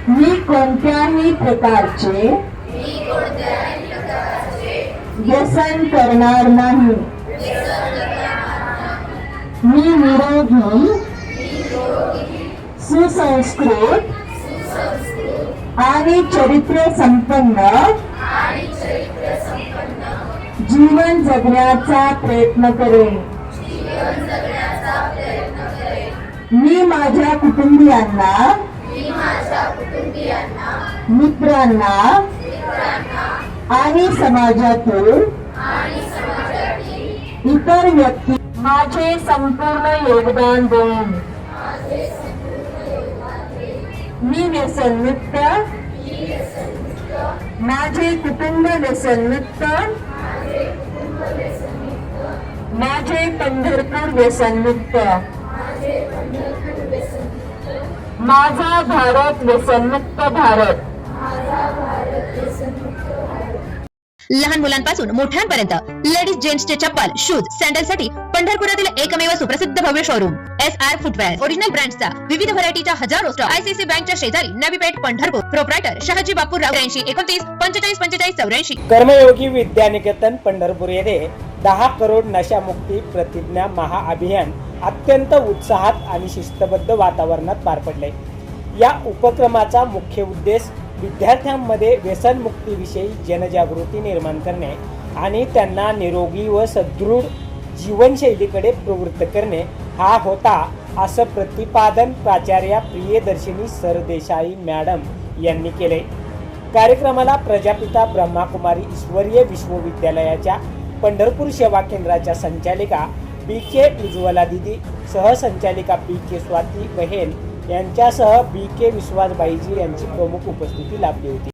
मी कोणत्याही प्रकारचे व्यसन करणार नाही. मी निरोगी, सुसंस्कृत आणि चरित्र संपन्न जीवन जगण्याचा प्रयत्न करेन. मी माझ्या कुटुंबियांना, मित्रांना आणि समाजातील इतर व्यक्ती माझे संपूर्ण योगदान देईन. मी व्यसनमुक्त, माझे कुटुंब व्यसनमुक्त, माझे पंढरपूर व्यसनमुक्त, माझा भारत व्यसनमुक्त भारत. लहान मुलांपासून मोठ्यांपर्यंत लेडीज जेंट्सचे चप्पल, शूज, सॅन्डल साठी पंढरपुरातील एकमेव सुप्रसिद्ध भव्य शोरूम SR फुटवेअर. ओरिजिनल ब्रँड्सचा विविध व्हरायटीच्या हजारो स्टॉक. ICC बँकच्या शेजारी नवी पेठ, पंढरपूर. प्रोप्रायटर शहाजी बापूराव 83 29 45 45 84. कर्मयोगी विद्यानिकेतन पंढरपूर येथे 10 करोड नशामुक्ती प्रतिज्ञा महाअभियान अत्यंत उत्साहात आणि शिस्तबद्ध वातावरणात पार पडले. या उपक्रमाचा मुख्य उद्देश विद्यार्थ्यांमध्ये व्यसनमुक्तीविषयी जनजागृती निर्माण करणे आणि त्यांना निरोगी व सदृढ जीवनशैलीकडे प्रवृत्त करणे हा होता, असं प्रतिपादन प्राचार्या प्रियदर्शिनी सरदेसाई मॅडम यांनी केले. कार्यक्रमाला प्रजापिता ब्रह्माकुमारी ईश्वरीय विश्वविद्यालयाच्या पंढरपूर सेवा केंद्राच्या संचालिका BK उज्ज्वला दिदी, सहसंचालिका BK स्वाती बहेन यांच्यासह BK विश्वासबाईजी यांची प्रमुख उपस्थिती लाभली होती.